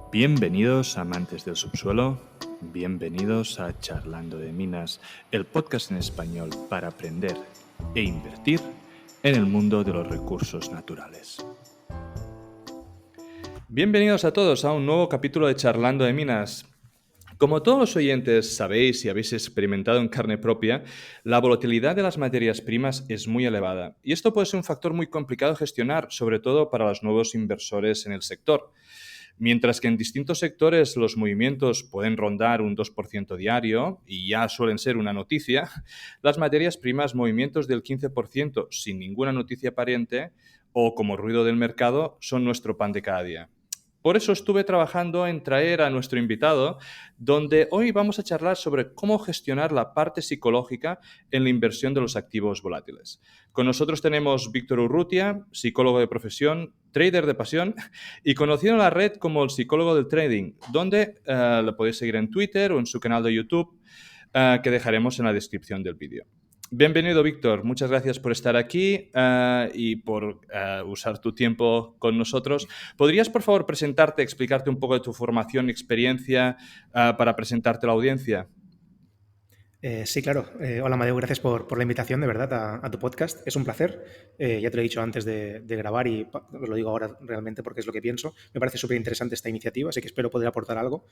Bienvenidos amantes del subsuelo, bienvenidos a Charlando de Minas, el podcast en español para aprender e invertir en el mundo de los recursos naturales. Bienvenidos a todos a un nuevo capítulo de Charlando de Minas. Como todos los oyentes sabéis y habéis experimentado en carne propia, la volatilidad de las materias primas es muy elevada y esto puede ser un factor muy complicado de gestionar, sobre todo para los nuevos inversores en el sector. Mientras que en distintos sectores los movimientos pueden rondar un 2% diario y ya suelen ser una noticia, las materias primas movimientos del 15% sin ninguna noticia aparente o como ruido del mercado son nuestro pan de cada día. Por eso estuve trabajando en traer a nuestro invitado, donde hoy vamos a charlar sobre cómo gestionar la parte psicológica en la inversión de los activos volátiles. Con nosotros tenemos Víctor Urrutia, psicólogo de profesión, trader de pasión y conocido en la red como el psicólogo del trading, donde lo podéis seguir en Twitter o en su canal de YouTube, que dejaremos en la descripción del vídeo. Bienvenido, Víctor. Muchas gracias por estar aquí y por usar tu tiempo con nosotros. ¿Podrías, por favor, presentarte, explicarte un poco de tu formación y experiencia para presentarte a la audiencia? Sí, claro. Hola, Amadeo, gracias por la invitación, de verdad, a tu podcast. Es un placer. Ya te lo he dicho antes de grabar y lo digo ahora realmente porque es lo que pienso. Me parece súper interesante esta iniciativa, así que espero poder aportar algo.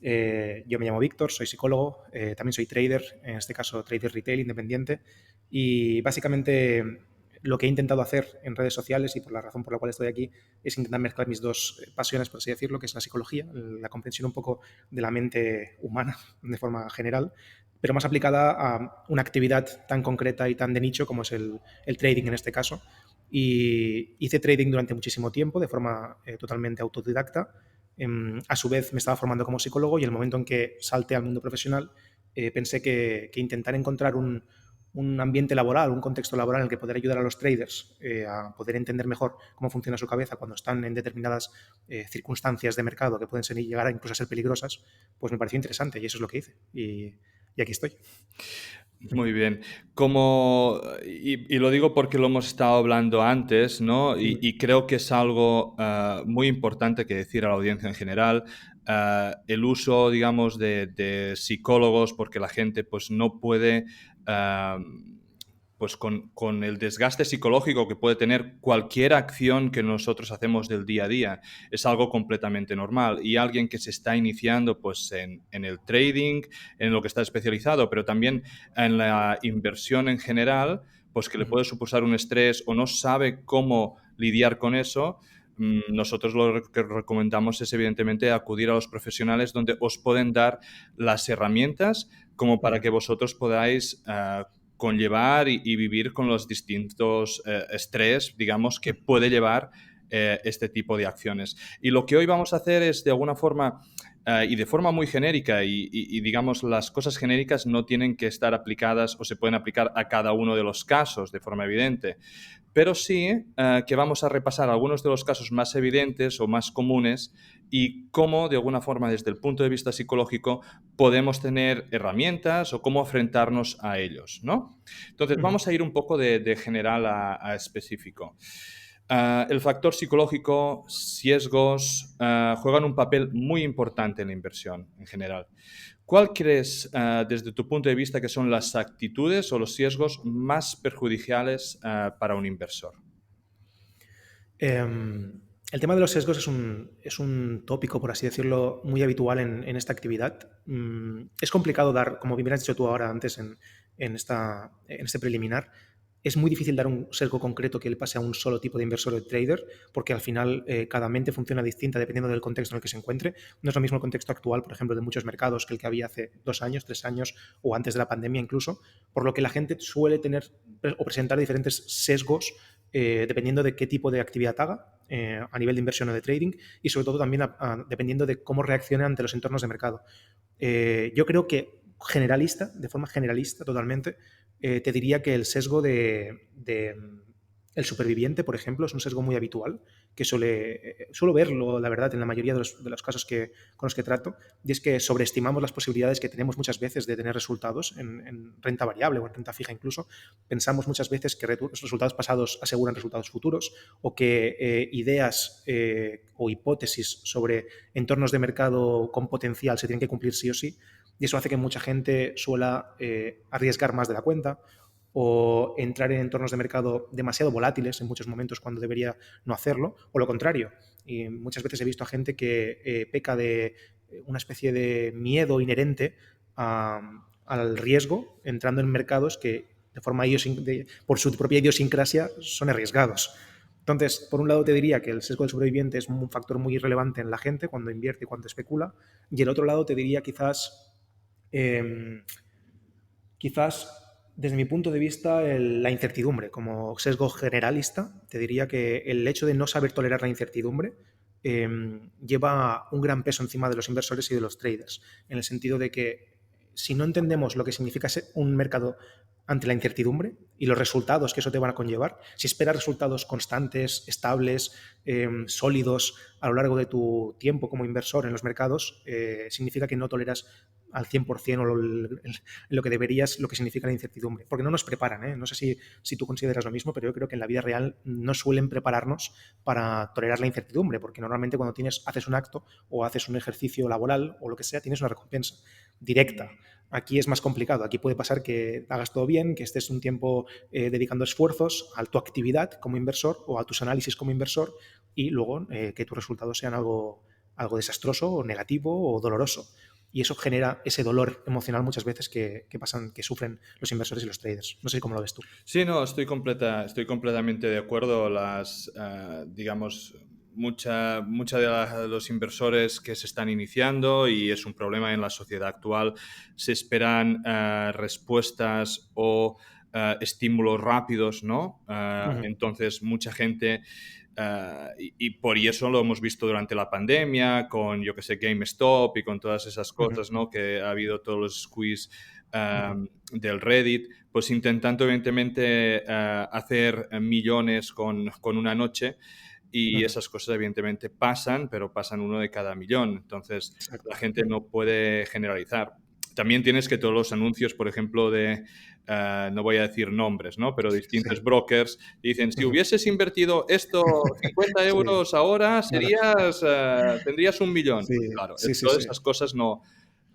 Yo me llamo Víctor, soy psicólogo, también soy trader, en este caso trader retail independiente, y básicamente lo que he intentado hacer en redes sociales y por la razón por la cual estoy aquí es intentar mezclar mis dos pasiones, por así decirlo, que es la psicología, la comprensión un poco de la mente humana de forma general, pero más aplicada a una actividad tan concreta y tan de nicho como es el trading en este caso. Y hice trading durante muchísimo tiempo de forma totalmente autodidacta. A su vez me estaba formando como psicólogo y el momento en que salté al mundo profesional pensé que intentar encontrar un ambiente laboral, un contexto laboral en el que poder ayudar a los traders a poder entender mejor cómo funciona su cabeza cuando están en determinadas circunstancias de mercado que pueden llegar a incluso a ser peligrosas, pues me pareció interesante y eso es lo que hice. Y aquí estoy. Muy bien. Y lo digo porque lo hemos estado hablando antes, ¿no? Y creo que es algo muy importante que decir a la audiencia en general. El uso, digamos, de psicólogos, porque la gente pues no puede, ah, pues con el desgaste psicológico que puede tener cualquier acción que nosotros hacemos del día a día, es algo completamente normal. Y alguien que se está iniciando pues en el trading, en lo que está especializado, pero también en la inversión en general, pues que le puede suposar un estrés o no sabe cómo lidiar con eso, nosotros lo que recomendamos es evidentemente acudir a los profesionales donde os pueden dar las herramientas como para que vosotros podáis conllevar y vivir con los distintos estrés, digamos, que puede llevar este tipo de acciones. Y lo que hoy vamos a hacer es, de alguna forma, y de forma muy genérica, digamos, las cosas genéricas no tienen que estar aplicadas o se pueden aplicar a cada uno de los casos de forma evidente, pero sí que vamos a repasar algunos de los casos más evidentes o más comunes y cómo, de alguna forma, desde el punto de vista psicológico, podemos tener herramientas o cómo enfrentarnos a ellos, ¿no? Entonces, vamos a ir un poco de general a específico. El factor psicológico, sesgos, juegan un papel muy importante en la inversión en general. ¿Cuál crees, desde tu punto de vista, que son las actitudes o los sesgos más perjudiciales para un inversor? El tema de los sesgos es un tópico, por así decirlo, muy habitual en esta actividad. Es complicado dar, como bien has dicho tú ahora antes en este preliminar, es muy difícil dar un sesgo concreto que le pase a un solo tipo de inversor o de trader, porque al final cada mente funciona distinta dependiendo del contexto en el que se encuentre. No es lo mismo el contexto actual, por ejemplo, de muchos mercados que el que había hace 2 años, 3 años o antes de la pandemia incluso, por lo que la gente suele tener o presentar diferentes sesgos dependiendo de qué tipo de actividad haga a nivel de inversión o de trading y sobre todo también dependiendo de cómo reaccione ante los entornos de mercado. Yo creo que de forma generalista totalmente, te diría que el sesgo el superviviente, por ejemplo, es un sesgo muy habitual que suelo verlo, la verdad, en la mayoría de los casos con los que trato, y es que sobreestimamos las posibilidades que tenemos muchas veces de tener resultados en renta variable o en renta fija incluso. Pensamos muchas veces que los resultados pasados aseguran resultados futuros, o que ideas o hipótesis sobre entornos de mercado con potencial se tienen que cumplir sí o sí, y eso hace que mucha gente suela arriesgar más de la cuenta o entrar en entornos de mercado demasiado volátiles en muchos momentos cuando debería no hacerlo, o lo contrario. Y muchas veces he visto a gente que peca de una especie de miedo inherente al riesgo, entrando en mercados que de forma por su propia idiosincrasia son arriesgados. Entonces, por un lado te diría que el sesgo del sobreviviente es un factor muy relevante en la gente cuando invierte y cuando especula, y el otro lado te diría eh, quizás desde mi punto de vista, la incertidumbre. Como sesgo generalista, te diría que el hecho de no saber tolerar la incertidumbre lleva un gran peso encima de los inversores y de los traders, en el sentido de que si no entendemos lo que significa ser un mercado ante la incertidumbre y los resultados que eso te van a conllevar, si esperas resultados constantes, estables, sólidos a lo largo de tu tiempo como inversor en los mercados, significa que no toleras al 100% o lo que deberías, lo que significa la incertidumbre. Porque no nos preparan, ¿eh? No sé si tú consideras lo mismo, pero yo creo que en la vida real no suelen prepararnos para tolerar la incertidumbre, porque normalmente cuando haces un acto o haces un ejercicio laboral o lo que sea, tienes una recompensa directa. Aquí es más complicado. Aquí puede pasar que hagas todo bien, que estés un tiempo dedicando esfuerzos a tu actividad como inversor o a tus análisis como inversor, y luego que tus resultados sean algo desastroso o negativo o doloroso. Y eso genera ese dolor emocional muchas veces que sufren los inversores y los traders. No sé cómo lo ves tú. Sí, no, estoy completamente de acuerdo. Digamos, mucha de los inversores que se están iniciando, y es un problema en la sociedad actual, se esperan respuestas o estímulos rápidos, ¿no? Ujú, Entonces, mucha gente, y por eso lo hemos visto durante la pandemia, con, yo que sé, GameStop y con todas esas ujú, cosas, ¿no? Que ha habido todos los squeeze ujú, del Reddit, pues intentando evidentemente hacer millones con una noche, y ujú. esas cosas evidentemente pasan, pero pasan uno de cada millón. Entonces la Exacto. gente Ujú, no puede generalizar. También tienes que todos los anuncios, por ejemplo, no voy a decir nombres, ¿no? Pero sí. distintos brokers dicen, si Ujú. hubieses invertido esto 50 Sí, euros ahora, claro. tendrías 1 millón. Sí, Pues claro, sí, sí, todas sí. esas cosas no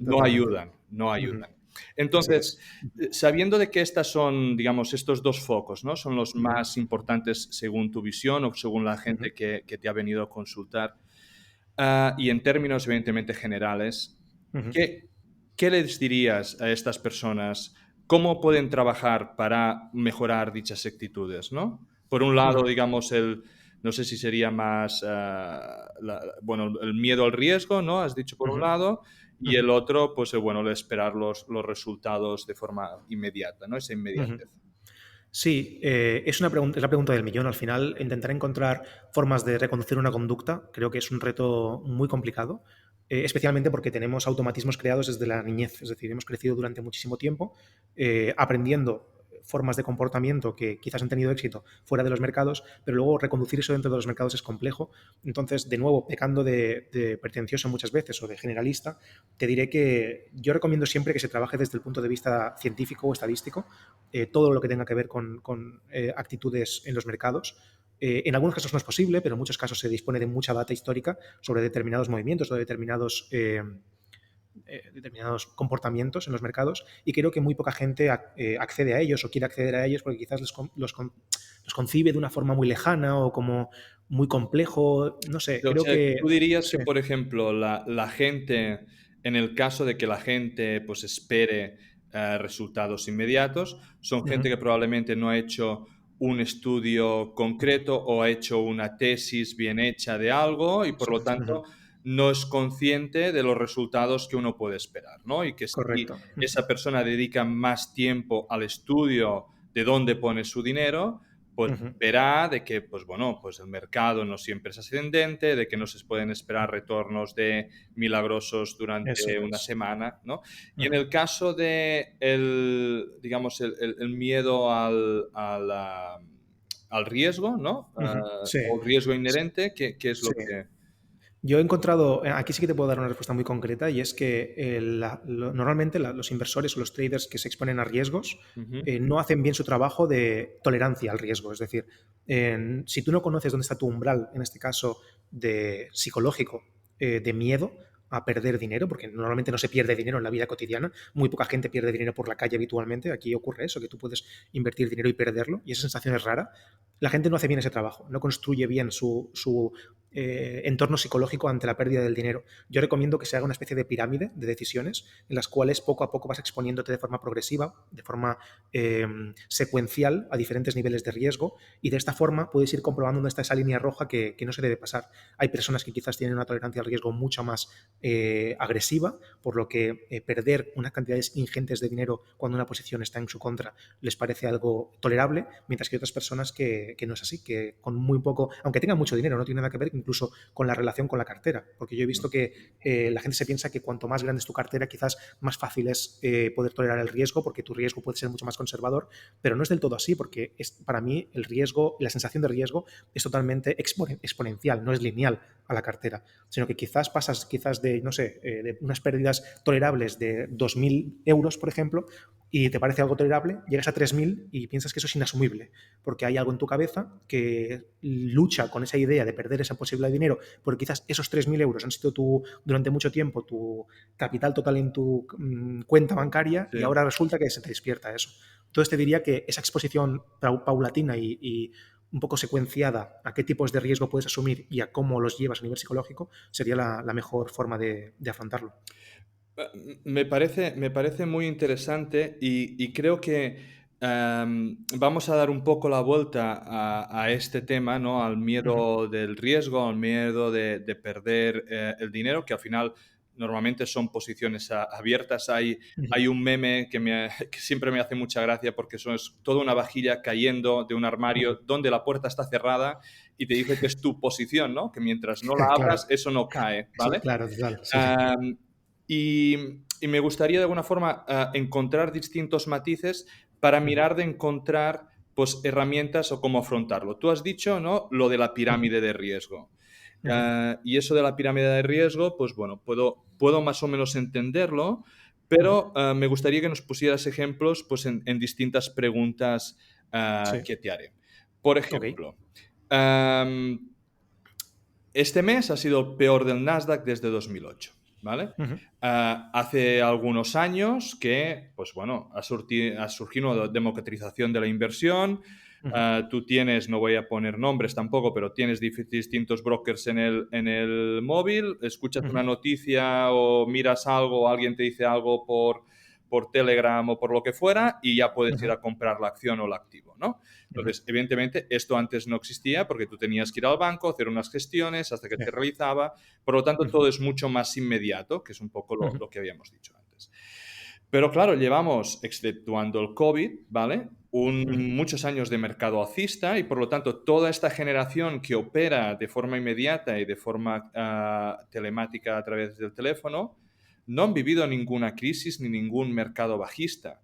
Totalmente. ayudan, no Ujú. ayudan. Así Entonces, es. sabiendo de que estas son, digamos, estos dos focos, ¿no? Son los Ujú, más importantes según tu visión o según la ujú, gente que te ha venido a consultar, y en términos evidentemente generales, ujú, ¿qué, qué les dirías a estas personas? ¿Cómo pueden trabajar para mejorar dichas actitudes, ¿no? Por un lado, ujú, digamos, no sé si sería más, bueno, el miedo al riesgo, ¿no? Has dicho por un ujú, lado, y ujú, el otro, pues, bueno, el esperar los resultados de forma inmediata, ¿no? Esa ujú. inmediatez. Sí, es la pregunta del millón. Al final, intentar encontrar formas de reconducir una conducta creo que es un reto muy complicado, especialmente porque tenemos automatismos creados desde la niñez. Es decir, hemos crecido durante muchísimo tiempo aprendiendo formas de comportamiento que quizás han tenido éxito fuera de los mercados, pero luego reconducir eso dentro de los mercados es complejo. Entonces, de nuevo, pecando de pretencioso muchas veces o de generalista, te diré que yo recomiendo siempre que se trabaje desde el punto de vista científico o estadístico, todo lo que tenga que ver con actitudes en los mercados. En algunos casos no es posible, pero en muchos casos se dispone de mucha data histórica sobre determinados movimientos o determinados comportamientos en los mercados, y creo que muy poca gente accede a ellos o quiere acceder a ellos porque quizás los concibe de una forma muy lejana o como muy complejo. No sé, O creo sea, que que tú dirías sí. que, por ejemplo, la gente, en el caso de que la gente pues espere resultados inmediatos, son Ujú, gente que probablemente no ha hecho un estudio concreto o ha hecho una tesis bien hecha de algo, y por sí, lo ujú, tanto no es consciente de los resultados que uno puede esperar, ¿no? Y que si correcto. Ujú, esa persona dedica más tiempo al estudio de dónde pone su dinero, pues ujú, verá de que, pues bueno, pues el mercado no siempre es ascendente, de que no se pueden esperar retornos de milagrosos eso durante una es. semana, ¿no? Y en Ujú, el caso de digamos, el miedo al riesgo, ¿no? Ujú. Sí, O riesgo inherente, ¿qué es lo sí. que...? Yo he encontrado, aquí sí que te puedo dar una respuesta muy concreta y es que normalmente los inversores o los traders que se exponen a riesgos Ujú, no hacen bien su trabajo de tolerancia al riesgo. Es decir, si tú no conoces dónde está tu umbral, en este caso de psicológico, de miedo a perder dinero, porque normalmente no se pierde dinero en la vida cotidiana, muy poca gente pierde dinero por la calle habitualmente, aquí ocurre eso, que tú puedes invertir dinero y perderlo, y esa sensación es rara. La gente no hace bien ese trabajo, no construye bien su entorno psicológico ante la pérdida del dinero. Yo recomiendo que se haga una especie de pirámide de decisiones en las cuales poco a poco vas exponiéndote de forma progresiva, de forma secuencial a diferentes niveles de riesgo y de esta forma puedes ir comprobando dónde está esa línea roja que no se debe pasar. Hay personas que quizás tienen una tolerancia al riesgo mucho más agresiva, por lo que perder unas cantidades ingentes de dinero cuando una posición está en su contra les parece algo tolerable, mientras que hay otras personas que no es así, que con muy poco, aunque tengan mucho dinero, no tiene nada que ver incluso con la relación con la cartera, porque yo he visto que la gente se piensa que cuanto más grande es tu cartera, quizás más fácil es poder tolerar el riesgo, porque tu riesgo puede ser mucho más conservador, pero no es del todo así, porque para mí el riesgo, la sensación de riesgo es totalmente exponencial, no es lineal a la cartera, sino que quizás pasas de, no sé, de unas pérdidas tolerables de 2.000 euros, por ejemplo, y te parece algo tolerable, llegas a 3.000 y piensas que eso es inasumible, porque hay algo en tu cabeza que lucha con esa idea de perder esa posibilidad de dinero, porque quizás esos 3.000 euros han sido durante mucho tiempo tu capital total en tu cuenta bancaria sí. y ahora resulta que se te despierta eso. Entonces te diría que esa exposición paulatina y un poco secuenciada a qué tipos de riesgo puedes asumir y a cómo los llevas a nivel psicológico sería la mejor forma de afrontarlo. Me parece muy interesante y creo que vamos a dar un poco la vuelta a este tema, ¿no? Al Uh -huh, miedo del riesgo, al miedo de perder el dinero, que al final normalmente son posiciones abiertas. uh -huh, Hay un meme que siempre me hace mucha gracia porque eso es toda una vajilla cayendo de un uh armario -huh. donde la puerta está cerrada y te dice que es tu posición, ¿no? Que mientras no la Claro, abras, eso no cae, eso, ¿vale? claro, total, sí, sí. Am, y me gustaría de alguna forma encontrar distintos matices para Uh -huh, mirar de encontrar pues, herramientas o cómo afrontarlo. Tú has dicho, ¿no? Lo de la uh -huh, pirámide de riesgo. uh -huh, Y eso de la pirámide de riesgo, pues bueno, puedo más o menos entenderlo, uh -huh. pero me gustaría que nos pusieras ejemplos pues, en distintas preguntas Sí, que te haré. Por ok. ejemplo, am, este mes ha sido el peor del Nasdaq desde 2008, ¿vale? Uh -huh, Hace algunos años que, pues bueno, ha surgido una democratización de la inversión. uh -huh, Tú tienes, no voy a poner nombres tampoco, pero tienes distintos brokers en el móvil, escuchas uh una -huh, noticia o miras algo o alguien te dice algo por Telegram o por lo que fuera y ya uh puedes ir -huh, a comprar la acción o el activo, ¿no? uh -huh. Entonces, evidentemente, esto antes no existía porque tú tenías que ir al banco, hacer unas gestiones hasta que Sí. se realizaba. Por lo tanto, Uh -huh, todo es mucho más inmediato, que es un poco uh -huh, lo que habíamos dicho antes. Pero claro, llevamos, exceptuando el COVID, ¿vale? uh -huh, Muchos años de mercado alcista y por lo tanto toda esta generación que opera de forma inmediata y de forma telemática a través del teléfono no han vivido ninguna crisis ni ningún mercado bajista.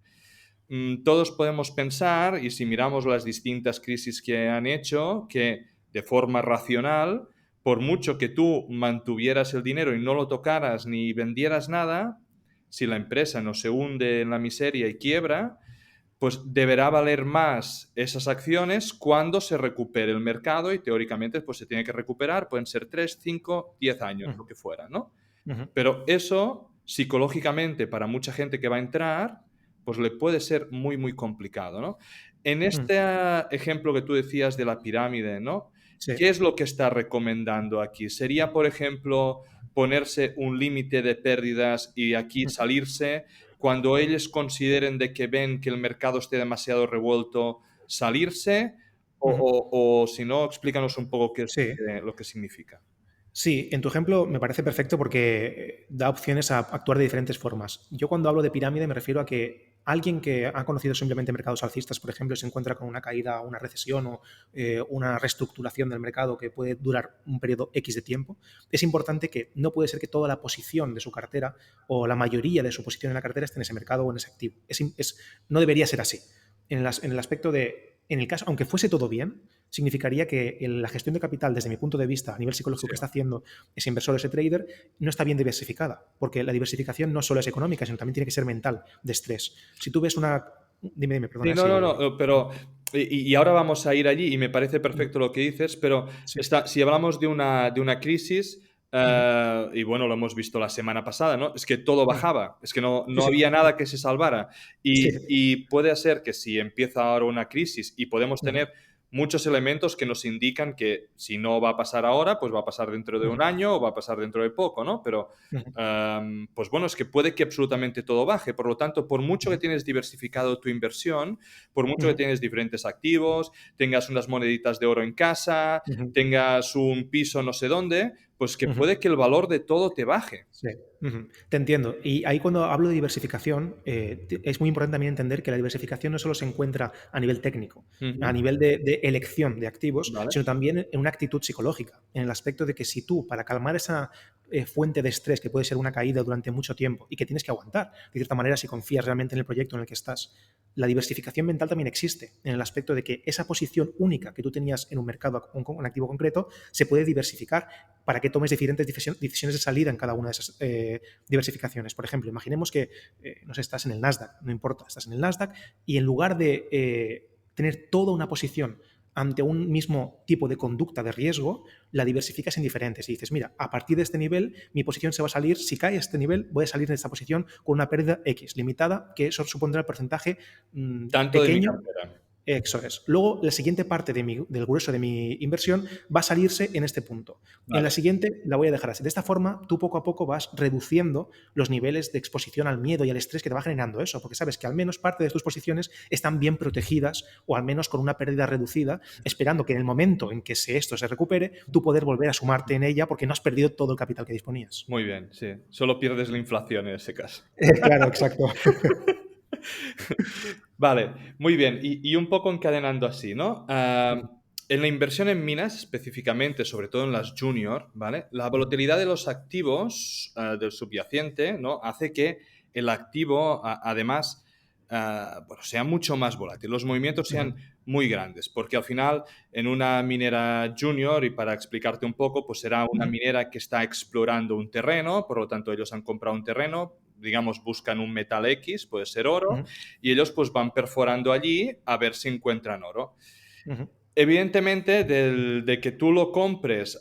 Todos podemos pensar, y si miramos las distintas crisis que han hecho, que de forma racional, por mucho que tú mantuvieras el dinero y no lo tocaras ni vendieras nada, si la empresa no se hunde en la miseria y quiebra, pues deberá valer más esas acciones cuando se recupere el mercado y teóricamente pues se tiene que recuperar, pueden ser 3, 5, 10 años, lo que fuera, ¿no? uh -huh, Pero eso, psicológicamente, para mucha gente que va a entrar, pues le puede ser muy, muy complicado, ¿no? En uh -huh. este ejemplo que tú decías de la pirámide, ¿no? Sí. ¿Qué es lo que está recomendando aquí? ¿Sería, por ejemplo, ponerse un límite de pérdidas y aquí Uh -huh, salirse? Cuando ellos consideren de que ven que el mercado esté demasiado revuelto, salirse? uh -huh. O si no, explícanos un poco qué es Sí. lo que significa. Sí, en tu ejemplo me parece perfecto porque da opciones a actuar de diferentes formas. Yo cuando hablo de pirámide me refiero a que alguien que ha conocido simplemente mercados alcistas, por ejemplo, se encuentra con una caída, una recesión o una reestructuración del mercado que puede durar un periodo X de tiempo, es importante que no puede ser que toda la posición de su cartera o la mayoría de su posición en la cartera esté en ese mercado o en ese activo. No debería ser así. En el aspecto de, en el caso, aunque fuese todo bien, significaría que la gestión de capital, desde mi punto de vista, a nivel psicológico, Sí. que está haciendo ese inversor, ese trader, no está bien diversificada, porque la diversificación no solo es económica, sino también tiene que ser mental, de estrés. Si tú ves una... Dime, Sí, perdona, no, si... no, no, pero y ahora vamos a ir allí y me parece perfecto lo que dices, pero Sí. si hablamos de una crisis, Ujú, y bueno, lo hemos visto la semana pasada, ¿no? Es que todo ujú. bajaba, es que Sí, no sí. había nada que se salvara. Sí. Y puede ser que si empieza ahora una crisis y podemos Ujú, tener muchos elementos que nos indican que si no va a pasar ahora, pues va a pasar dentro de ujú, un año o va a pasar dentro de poco, ¿no? Pero ujú, pues bueno, es que puede que absolutamente todo baje. Por lo tanto, por mucho que ujú, tienes diversificado tu inversión, por mucho que ujú, tienes diferentes activos, tengas unas moneditas de oro en casa, ujú, tengas un piso no sé dónde, pues que ujú. puede que el valor de todo te baje. Sí, ujú. Te entiendo. Y ahí cuando hablo de diversificación, es muy importante también entender que la diversificación no solo se encuentra a nivel técnico, a Ujú. nivel de elección de activos, Vale. sino también en una actitud psicológica, en el aspecto de que si tú, para calmar esa fuente de estrés que puede ser una caída durante mucho tiempo y que tienes que aguantar, de cierta manera, si confías realmente en el proyecto en el que estás, la diversificación mental también existe, en el aspecto de que esa posición única que tú tenías en un mercado, un activo concreto, se puede diversificar para que tomes diferentes decisiones de salida en cada una de esas diversificaciones. Por ejemplo, imaginemos que, no sé, estás en el Nasdaq, no importa, estás en el Nasdaq y en lugar de tener toda una posición ante un mismo tipo de conducta de riesgo, la diversificas en diferentes y dices, mira, a partir de este nivel mi posición se va a salir, si cae este nivel voy a salir de esta posición con una pérdida X limitada, que eso supondrá el porcentaje Tanto de mi pequeño. cartera. Eso es. Luego, la siguiente parte del grueso de mi inversión va a salirse en este punto. En la Vale. siguiente la voy a dejar así. De esta forma, tú poco a poco vas reduciendo los niveles de exposición al miedo y al estrés que te va generando eso, porque sabes que al menos parte de tus posiciones están bien protegidas o al menos con una pérdida reducida, esperando que en el momento en que esto se recupere, tú poder volver a sumarte en ella porque no has perdido todo el capital que disponías. Muy bien, sí. Solo pierdes la inflación en ese caso. Claro, exacto. Vale, muy bien. Y un poco encadenando así, ¿no? En la inversión en minas, específicamente, sobre todo en las junior, ¿vale? La volatilidad de los activos del subyacente, ¿no? Hace que el activo, además, bueno, sea mucho más volátil, los movimientos sean muy grandes, porque al final, en una minera junior, y para explicarte un poco, pues será una minera que está explorando un terreno, por lo tanto, ellos han comprado un terreno, digamos, buscan un metal X, puede ser oro, y ellos pues van perforando allí a ver si encuentran oro. Evidentemente, de que tú lo compres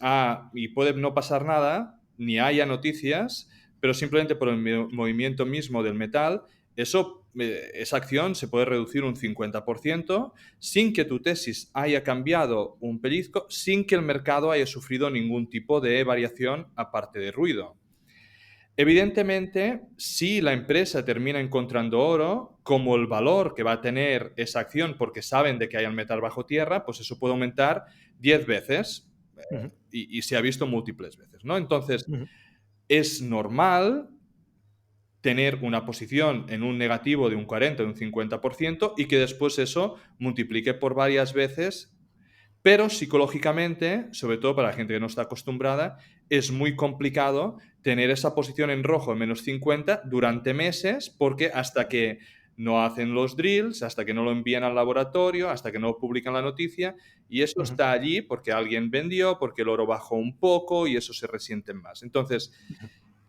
y puede no pasar nada, ni haya noticias, pero simplemente por el movimiento mismo del metal, esa acción se puede reducir un 50% sin que tu tesis haya cambiado un pellizco, sin que el mercado haya sufrido ningún tipo de variación aparte de ruido. Evidentemente, si la empresa termina encontrando oro, como el valor que va a tener esa acción porque saben de que hay el metal bajo tierra, pues eso puede aumentar 10 veces y se ha visto múltiples veces, ¿no? Entonces, es normal tener una posición en un negativo de un 40 o un 50% y que después eso multiplique por varias veces, pero psicológicamente, sobre todo para la gente que no está acostumbrada, es muy complicado tener esa posición en rojo en -50 durante meses porque hasta que no hacen los drills, hasta que no lo envían al laboratorio, hasta que no publican la noticia, y eso está allí porque alguien vendió, porque el oro bajó un poco y eso se resiente más. Entonces,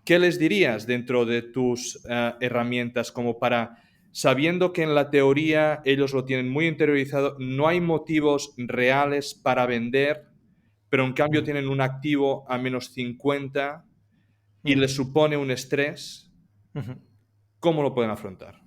¿qué les dirías dentro de tus herramientas como para, sabiendo que en la teoría ellos lo tienen muy interiorizado, no hay motivos reales para vender, pero en cambio tienen un activo a -50 y les supone un estrés? ¿Cómo lo pueden afrontar?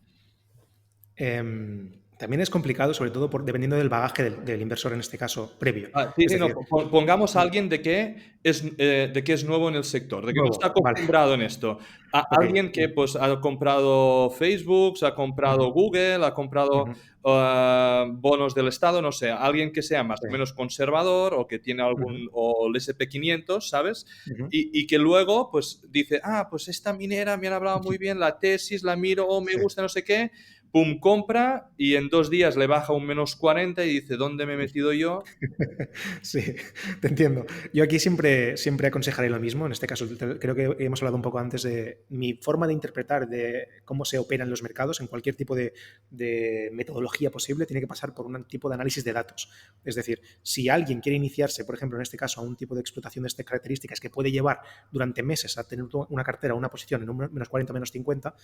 También es complicado, sobre todo dependiendo del bagaje del inversor en este caso previo. Sí, Es sí, no, decir, pongamos a alguien de que es nuevo en el sector, de que no está nuevo, vale, acostumbrado en esto. ok. Alguien que pues ha comprado Facebook, ha comprado Google, ha comprado bonos del Estado, no sé, alguien que sea más Sí. o menos conservador o que tiene o el SP 500, ¿sabes? Ujú, Y que luego pues dice, pues esta minera me han hablado muy bien, la tesis, la miro, me sí. gusta, no sé qué, pum, compra y en 2 días le baja un -40 y dice, ¿dónde me he metido yo? Sí, te entiendo. Yo aquí siempre aconsejaré lo mismo. En este caso, creo que hemos hablado un poco antes de mi forma de interpretar de cómo se operan los mercados en cualquier tipo de metodología posible. Tiene que pasar por un tipo de análisis de datos. Es decir, si alguien quiere iniciarse, por ejemplo, en este caso, a un tipo de explotación de estas características que puede llevar durante meses a tener una cartera o una posición en un -40, -50,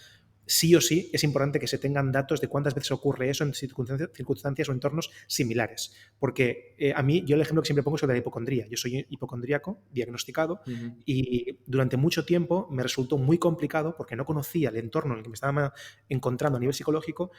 sí o sí es importante que se tengan datos de cuántas veces ocurre eso en circunstancias o entornos similares. Porque a mí, yo el ejemplo que siempre pongo es el de la hipocondría. Yo soy hipocondríaco, diagnosticado, y durante mucho tiempo me resultó muy complicado porque no conocía el entorno en el que me estaba encontrando a nivel psicológico,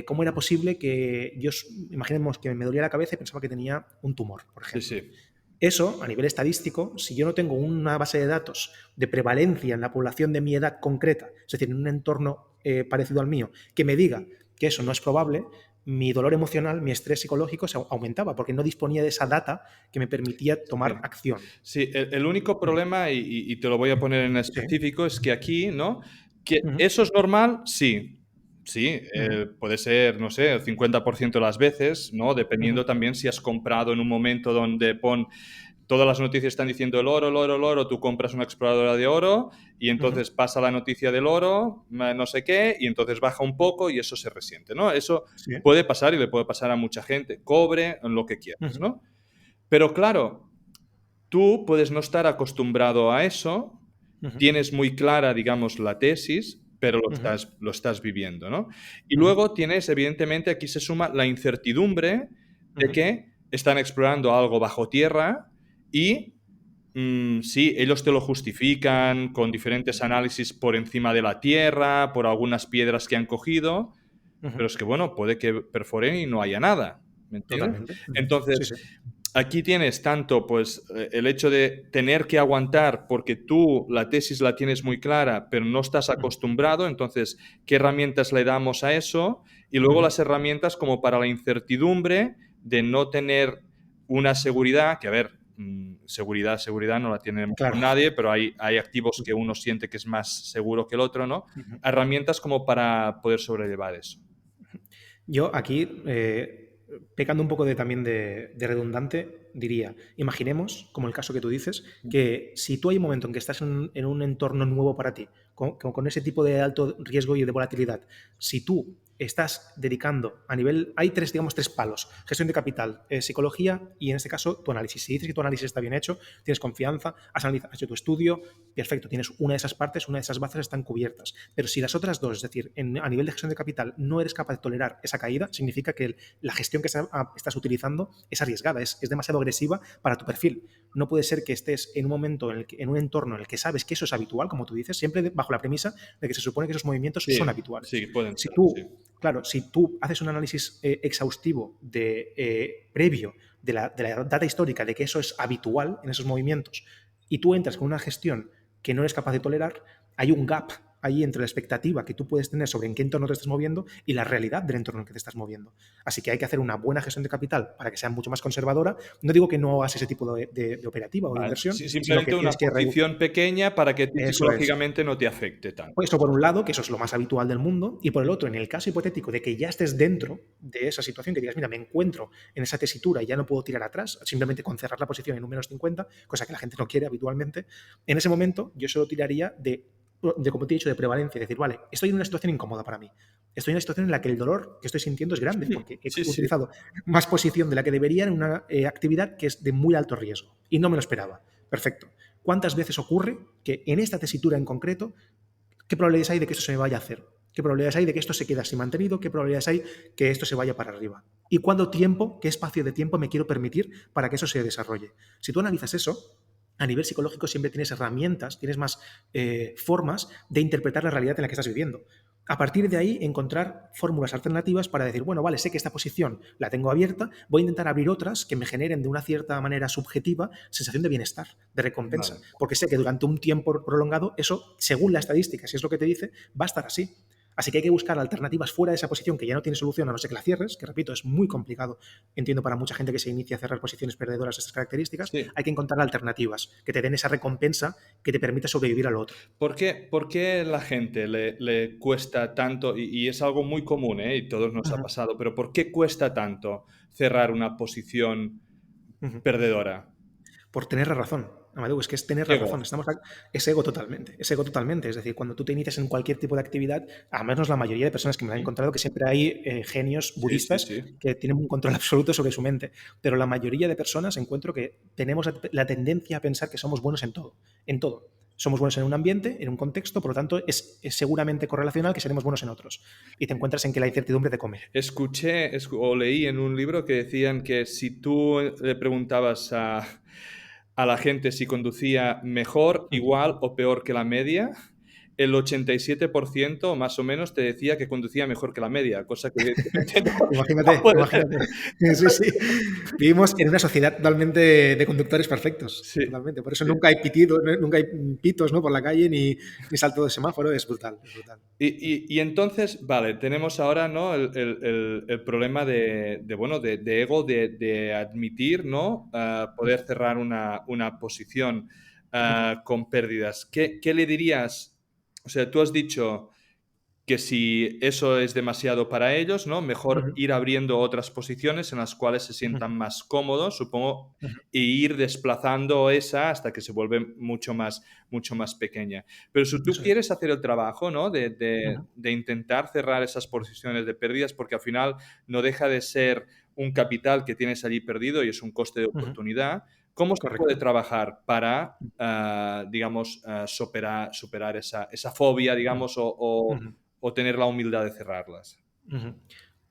cómo era posible que yo, imaginemos que me dolía la cabeza y pensaba que tenía un tumor, por Sí, ejemplo. sí. Eso, a nivel estadístico, si yo no tengo una base de datos de prevalencia en la población de mi edad concreta, es decir, en un entorno parecido al mío, que me diga que eso no es probable, mi dolor emocional, mi estrés psicológico se aumentaba porque no disponía de esa data que me permitía tomar Sí. acción. Sí, el único problema, y te lo voy a poner en Sí. específico, es que aquí, ¿no? Que Ujú, eso es normal, sí. Sí, ujú, puede ser, no sé, el 50% de las veces, ¿no? ujú, Dependiendo también si has comprado en un momento donde todas las noticias están diciendo el oro, el oro, el oro, tú compras una exploradora de oro y ujú. entonces pasa la noticia del oro, no sé qué, y entonces baja un poco y eso se resiente, ¿no? Eso Sí. puede pasar y le puede pasar a mucha gente, cobre, en lo que quieras, Ujú, ¿no? Pero claro, tú puedes no estar acostumbrado a eso, ujú, tienes muy clara, digamos, la tesis, pero ujú, lo estás viviendo, ¿no? Y ujú, luego tienes, evidentemente, aquí se suma la incertidumbre de ujú, que están explorando algo bajo tierra y sí, ellos te lo justifican con diferentes análisis por encima de la tierra, por algunas piedras que han cogido, ujú. pero es que, bueno, puede que perforen y no haya nada, ¿me entiendes? Totalmente. Ujú. Sí, Entonces, sí. aquí tienes tanto, pues, el hecho de tener que aguantar porque tú la tesis la tienes muy clara, pero no estás Ujú, acostumbrado, entonces, ¿qué herramientas le damos a eso? Y luego ujú. las herramientas como para la incertidumbre de no tener una seguridad, que a ver, seguridad no la tiene Claro. nadie, pero hay activos que Ujú, uno siente que es más seguro que el otro, ¿no? ujú. Herramientas como para poder sobrellevar eso. Yo aquí, pecando un poco también de redundante, diría, imaginemos, como el caso que tú dices, que si tú hay un momento en que estás en un entorno nuevo para ti, con ese tipo de alto riesgo y de volatilidad, si tú estás dedicando a nivel, hay tres, digamos, tres palos, gestión de capital, psicología y en este caso tu análisis. Si dices que tu análisis está bien hecho, tienes confianza, has hecho tu estudio, perfecto, tienes una de esas partes, una de esas bases están cubiertas. Pero si las otras dos, es decir, a nivel de gestión de capital, no eres capaz de tolerar esa caída, significa que la gestión que estás utilizando es arriesgada, es demasiado agresiva para tu perfil. No puede ser que estés en un momento, en un entorno en el que sabes que eso es habitual, como tú dices, siempre bajo la premisa de que se supone que esos movimientos son Sí, habituales. sí, pueden Si serlo, sí. tú, claro, si tú haces un análisis exhaustivo previo de la data histórica de que eso es habitual en esos movimientos y tú entras con una gestión que no eres capaz de tolerar, hay un gap ahí entre la expectativa que tú puedes tener sobre en qué entorno te estás moviendo y la realidad del entorno en el que te estás moviendo. Así que hay que hacer una buena gestión de capital para que sea mucho más conservadora. No digo que no hagas ese tipo de operativa o de Vale, inversión, sino que simplemente una tienes que... posición pequeña para que a ti Eso es. psicológicamente no te afecte tanto. Esto por un lado, que eso es lo más habitual del mundo, y por el otro, en el caso hipotético de que ya estés dentro de esa situación, que digas, mira, me encuentro en esa tesitura y ya no puedo tirar atrás, simplemente con cerrar la posición en un -50, cosa que la gente no quiere habitualmente, en ese momento yo solo tiraría como te he dicho, de prevalencia, decir, vale, estoy en una situación incómoda para mí. Estoy en una situación en la que el dolor que estoy sintiendo es grande, porque he Sí, sí. utilizado más posición de la que debería en una actividad que es de muy alto riesgo. Y no me lo esperaba. Perfecto. ¿Cuántas veces ocurre que en esta tesitura en concreto ¿qué probabilidades hay de que esto se me vaya a hacer? ¿Qué probabilidades hay de que esto se quede así mantenido? ¿Qué probabilidades hay que esto se vaya para arriba? ¿Y cuánto tiempo, qué espacio de tiempo me quiero permitir para que eso se desarrolle? Si tú analizas eso, a nivel psicológico siempre tienes herramientas, tienes más formas de interpretar la realidad en la que estás viviendo. A partir de ahí, encontrar fórmulas alternativas para decir, bueno, vale, sé que esta posición la tengo abierta, voy a intentar abrir otras que me generen de una cierta manera subjetiva sensación de bienestar, de recompensa, Vale. porque sé que durante un tiempo prolongado eso, según la estadística, si es lo que te dice, va a estar así. Así que hay que buscar alternativas fuera de esa posición que ya no tiene solución a no ser que la cierres, que repito, es muy complicado, entiendo, para mucha gente que se inicia a cerrar posiciones perdedoras de estas características. Sí. Hay que encontrar alternativas que te den esa recompensa que te permita sobrevivir a lo otro. ¿Por qué la gente le cuesta tanto? Y es algo muy común, ¿eh? Y todos nos ha Ujú, pasado, pero ¿por qué cuesta tanto cerrar una posición ujú. perdedora? Por tener la razón. Amadeu, es que es tener la Ego. razón. Es ego totalmente. Es ego totalmente. Es decir, cuando tú te inicias en cualquier tipo de actividad, a menos la mayoría de personas que me han ¿Mm? encontrado, que siempre hay genios Sí, sí, budistas sí. que tienen un control absoluto sobre su mente. Pero la mayoría de personas encuentro que tenemos la tendencia a pensar que somos buenos en todo. En todo. Somos buenos en un ambiente, en un contexto, por lo tanto, es seguramente correlacional que seremos buenos en otros. Y te encuentras en que la incertidumbre te come. Escuché o leí en un libro que decían que si tú le preguntabas a la gente si conducía mejor, igual o peor que la media, el 87% más o menos te decía que conducía mejor que la media, cosa que evidentemente no Imagínate, puede ser. imagínate. Sí, sí. Vivimos en una sociedad totalmente de conductores perfectos, Sí, totalmente. Por eso sí. nunca hay pitidos, nunca hay pitos, ¿no? Por la calle ni salto de semáforo. Es brutal, es brutal. Y entonces, vale, tenemos ahora, ¿no? El problema bueno, de ego, de admitir, ¿no? Poder cerrar una posición Ujú, con pérdidas. ¿Qué le dirías? O sea, tú has dicho que si eso es demasiado para ellos, ¿no? Mejor ujú, ir abriendo otras posiciones en las cuales se ujú, sientan más cómodos, supongo, ujú, e ir desplazando esa hasta que se vuelve mucho más pequeña. Pero si tú eso es. quieres hacer el trabajo, ¿no? Ujú, De intentar cerrar esas posiciones de pérdidas, porque al final no deja de ser un capital que tienes allí perdido y es un coste de ujú, oportunidad. ¿Cómo se puede correcto. trabajar para, digamos, superar esa fobia, Ujú, digamos, ujú, o tener la humildad de cerrarlas? ujú.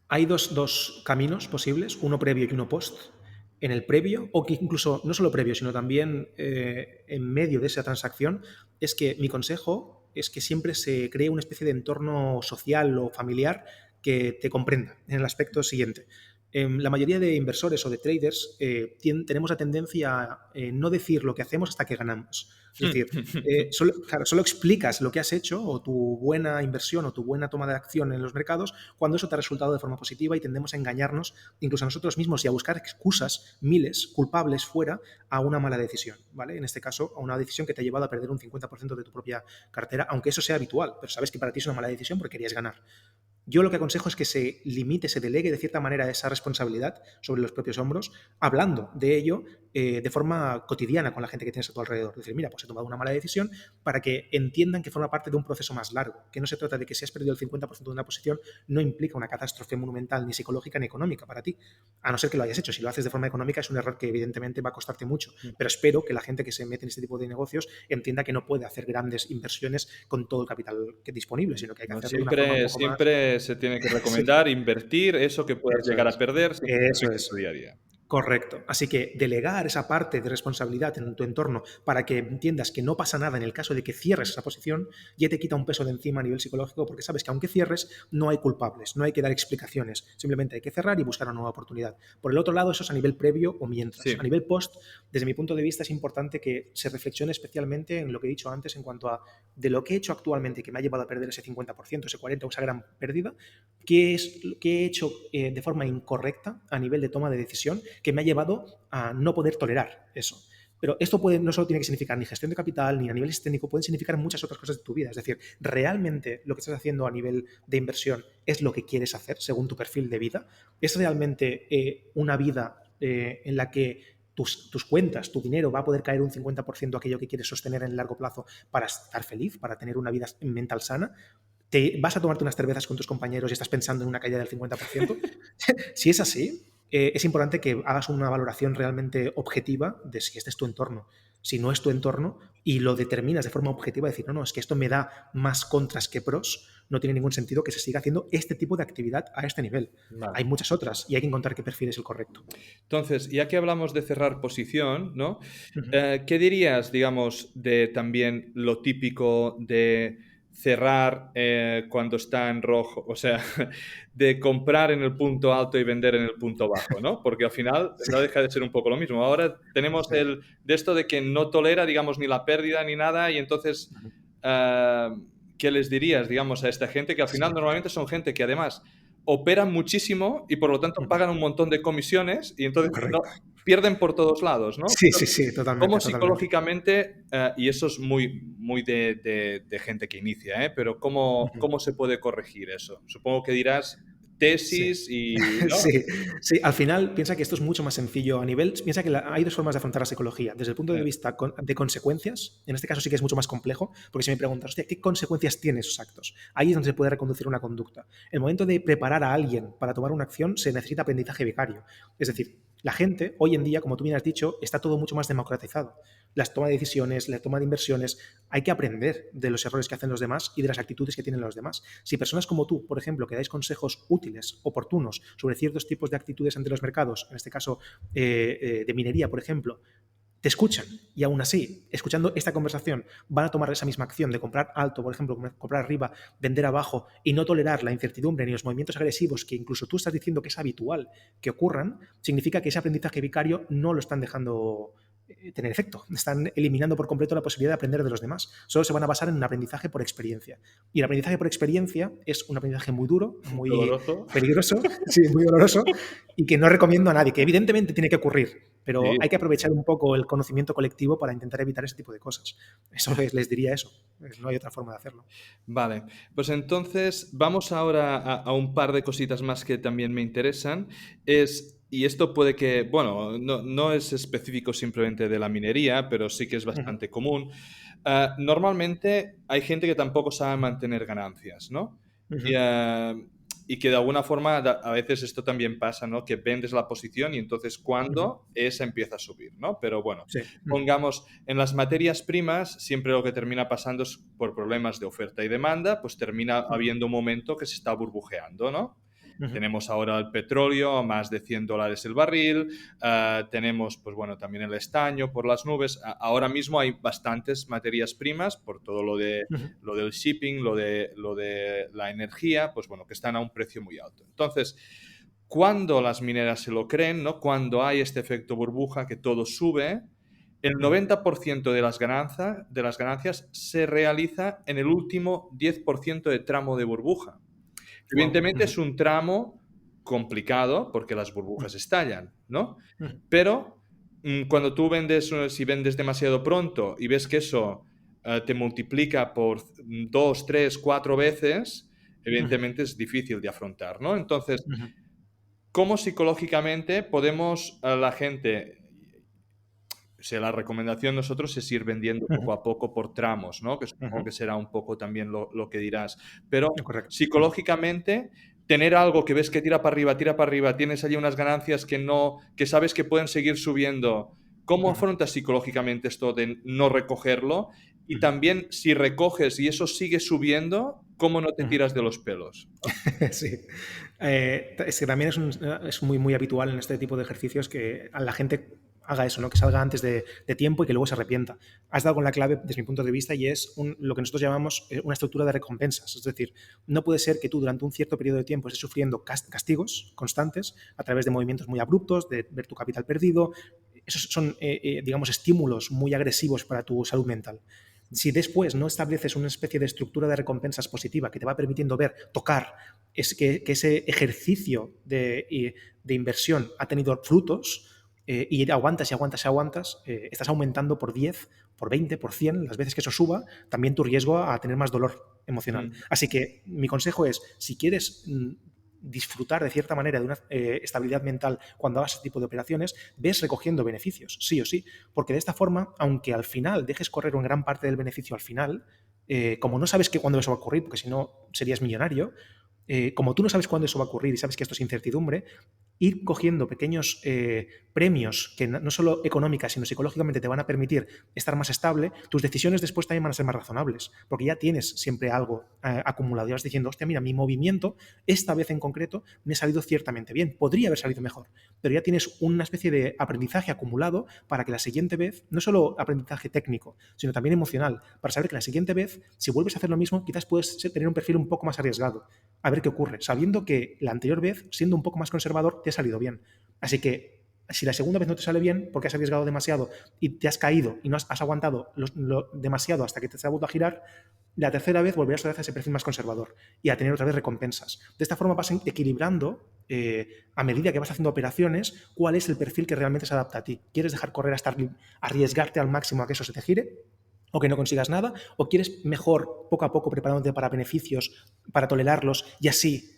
Hay dos caminos posibles, uno previo y uno post. En el previo, o que incluso no solo previo, sino también en medio de esa transacción, es que mi consejo es que siempre se cree una especie de entorno social o familiar que te comprenda en el aspecto siguiente. La mayoría de inversores o de traders tenemos la tendencia a no decir lo que hacemos hasta que ganamos. Es decir, claro, solo explicas lo que has hecho o tu buena inversión o tu buena toma de acción en los mercados cuando eso te ha resultado de forma positiva y tendemos a engañarnos incluso a nosotros mismos y a buscar excusas, miles, culpables fuera a una mala decisión, ¿vale? En este caso, a una decisión que te ha llevado a perder un 50% de tu propia cartera, aunque eso sea habitual, pero sabes que para ti es una mala decisión porque querías ganar. Yo lo que aconsejo es que se limite, se delegue de cierta manera esa responsabilidad sobre los propios hombros, hablando de ello de forma cotidiana con la gente que tienes a tu alrededor. Decir, mira, pues he tomado una mala decisión para que entiendan que forma parte de un proceso más largo, que no se trata de que si has perdido el 50% de una posición no implica una catástrofe monumental ni psicológica ni económica para ti, a no ser que lo hayas hecho. Si lo haces de forma económica es un error que evidentemente va a costarte mucho, pero espero que la gente que se mete en este tipo de negocios entienda que no puede hacer grandes inversiones con todo el capital que es disponible, sino que hay que No, hacerlo de una forma un poco más. siempre se tiene que Sí, recomendar invertir eso que puedas eso llegar a es. perder sin que te Eso afecte en tu es. día a día. Correcto. Así que delegar esa parte de responsabilidad en tu entorno para que entiendas que no pasa nada en el caso de que cierres esa posición, ya te quita un peso de encima a nivel psicológico porque sabes que aunque cierres, no hay culpables, no hay que dar explicaciones, simplemente hay que cerrar y buscar una nueva oportunidad. Por el otro lado, eso es a nivel previo o mientras. A Sí, nivel post, desde mi punto de vista, es importante que se reflexione especialmente en lo que he dicho antes en cuanto a de lo que he hecho actualmente que me ha llevado a perder ese 50%, ese 40% o esa gran pérdida, qué he hecho de forma incorrecta a nivel de toma de decisión que me ha llevado a no poder tolerar eso. Pero esto no solo tiene que significar ni gestión de capital, ni a nivel sistémico, pueden significar muchas otras cosas de tu vida. Es decir, realmente lo que estás haciendo a nivel de inversión es lo que quieres hacer según tu perfil de vida. Es realmente una vida en la que tus cuentas, tu dinero va a poder caer un 50% aquello que quieres sostener en el largo plazo para estar feliz, para tener una vida mental sana. Te vas a tomarte unas cervezas con tus compañeros y estás pensando en una caída del 50%. Si es así, es importante que hagas una valoración realmente objetiva de si este es tu entorno. Si no es tu entorno y lo determinas de forma objetiva, decir, no, no, es que esto me da más contras que pros, no tiene ningún sentido que se siga haciendo este tipo de actividad a este nivel. vale. Hay muchas otras y hay que encontrar qué perfil es el correcto. Entonces, ya que hablamos de cerrar posición, ¿no? Ujú. ¿Qué dirías, digamos, de también lo típico de cerrar cuando está en rojo? O sea, de comprar en el punto alto y vender en el punto bajo, ¿no? Porque al final Sí, no deja de ser un poco lo mismo. Ahora tenemos sí. de esto de que no tolera, digamos, ni la pérdida ni nada y entonces, eh, ¿qué les dirías, digamos, a esta gente que al Sí. final normalmente son gente que además operan muchísimo y por lo tanto Ujú. pagan un montón de comisiones y entonces Correcto. no, pierden por todos lados, ¿no? Sí, sí, sí, totalmente, ¿Cómo totalmente. psicológicamente, y eso es muy, muy de gente que inicia, pero Ujú. cómo se puede corregir eso? Supongo que dirás Sí. tesis y, ¿no? Sí, sí, al final piensa que esto es mucho más sencillo a nivel, piensa que hay dos formas de afrontar la psicología. Desde el punto de Eh, vista de consecuencias, en este caso sí que es mucho más complejo, porque si me preguntas, hostia, ¿qué consecuencias tienen esos actos? Ahí es donde se puede reconducir una conducta. El momento de preparar a alguien para tomar una acción se necesita aprendizaje vicario. Es decir, la gente hoy en día, como tú bien has dicho, está todo mucho más democratizado. Las toma de decisiones, la toma de inversiones, hay que aprender de los errores que hacen los demás y de las actitudes que tienen los demás. Si personas como tú, por ejemplo, que dais consejos útiles, oportunos, sobre ciertos tipos de actitudes ante los mercados, en este caso de minería, por ejemplo, te escuchan y aún así, escuchando esta conversación, van a tomar esa misma acción de comprar alto, por ejemplo, comprar arriba, vender abajo y no tolerar la incertidumbre ni los movimientos agresivos que incluso tú estás diciendo que es habitual que ocurran, significa que ese aprendizaje vicario no lo están dejando tener efecto. Están eliminando por completo la posibilidad de aprender de los demás. Solo se van a basar en un aprendizaje por experiencia. Y el aprendizaje por experiencia es un aprendizaje muy duro, muy doloroso. peligroso, sí, muy doloroso, y que no recomiendo a nadie, que evidentemente tiene que ocurrir, pero Sí. hay que aprovechar un poco el conocimiento colectivo para intentar evitar ese tipo de cosas. Eso les diría eso. No hay otra forma de hacerlo. Vale, pues entonces vamos ahora a un par de cositas más que también me interesan. Y esto puede que, bueno, no es específico simplemente de la minería, pero sí que es Uh -huh. bastante común. Normalmente hay gente que tampoco sabe mantener ganancias, ¿no? Uh Y, -huh. y que de alguna forma a veces esto también pasa, ¿no? Que vendes la posición y entonces Uh -huh. cuando esa empieza a subir, ¿no? Pero bueno, Sí. Uh -huh. pongamos, en las materias primas, siempre lo que termina pasando es por problemas de oferta y demanda, pues termina Uh -huh. habiendo un momento que se está burbujeando, ¿no? Uh -huh. Tenemos ahora el petróleo a más de $100 el barril, tenemos, pues bueno, también el estaño por las nubes. Ahora mismo hay bastantes materias primas por todo Uh -huh. lo del shipping, lo de la energía, pues bueno, que están a un precio muy alto. Entonces, cuando las mineras se lo creen, ¿no? Cuando hay este efecto burbuja que todo sube, el Uh -huh. 90% de de las ganancias se realiza en el último 10% de tramo de burbuja. Wow. Uh Evidentemente -huh. es un tramo complicado porque las Uh burbujas estallan, ¿no? -huh. Pero cuando tú vendes, si vendes demasiado pronto y ves que eso te multiplica por 2, 3, 4 veces, Uh -huh. evidentemente es difícil de afrontar, ¿no? Entonces, Uh -huh. ¿cómo psicológicamente podemos a la gente, o sea, la recomendación nosotros es ir vendiendo Uh -huh. poco a poco por tramos, ¿no? Que Uh supongo -huh. que será un poco también lo que dirás. Pero Correcto. Uh -huh. psicológicamente, tener algo que ves que tira para arriba, tienes allí unas ganancias que no, que sabes que pueden seguir subiendo. ¿Cómo Uh -huh. afrontas psicológicamente esto de no recogerlo? Uh Y -huh. también, si recoges y eso sigue subiendo, ¿cómo no te Uh -huh. tiras de los pelos? Sí. Es que también es muy, muy habitual en este tipo de ejercicios que a la gente haga eso, ¿no? Que salga antes de tiempo y que luego se arrepienta. Has dado con la clave desde mi punto de vista y es lo que nosotros llamamos una estructura de recompensas. Es decir, no puede ser que tú durante un cierto periodo de tiempo estés sufriendo castigos constantes a través de movimientos muy abruptos, de ver tu capital perdido. Esos son, digamos, estímulos muy agresivos para tu salud mental. Si después no estableces una especie de estructura de recompensas positiva que te va permitiendo ver, tocar, es que ese ejercicio de inversión ha tenido frutos y aguantas y aguantas y aguantas, estás aumentando por 10, por 20, por 100, las veces que eso suba, también tu riesgo a tener más dolor emocional. Mm. Así que mi consejo es, si quieres disfrutar de cierta manera de una estabilidad mental cuando hagas este tipo de operaciones, ves recogiendo beneficios, sí o sí, porque de esta forma, aunque al final dejes correr una gran parte del beneficio al final, como no sabes que cuándo eso va a ocurrir, porque si no serías millonario, como tú no sabes cuándo eso va a ocurrir y sabes que esto es incertidumbre, ir cogiendo pequeños premios que no solo económicas, sino psicológicamente te van a permitir estar más estable, tus decisiones después también van a ser más razonables, porque ya tienes siempre algo acumulado. Y vas diciendo, hostia, mira, mi movimiento, esta vez en concreto, me ha salido ciertamente bien, podría haber salido mejor, pero ya tienes una especie de aprendizaje acumulado para que la siguiente vez, no solo aprendizaje técnico, sino también emocional, para saber que la siguiente vez, si vuelves a hacer lo mismo, quizás puedes tener un perfil un poco más arriesgado, a ver qué ocurre, sabiendo que la anterior vez, siendo un poco más conservador, te ha salido bien. Así que Si la segunda vez no te sale bien porque has arriesgado demasiado y te has caído y no has aguantado demasiado hasta que te has vuelto a girar, la tercera vez volverás otra vez a ese perfil más conservador y a tener otra vez recompensas. De esta forma vas equilibrando a medida que vas haciendo operaciones cuál es el perfil que realmente se adapta a ti. ¿Quieres dejar correr hasta arriesgarte al máximo a que eso se te gire o que no consigas nada? ¿O quieres mejor, poco a poco, preparándote para beneficios, para tolerarlos y así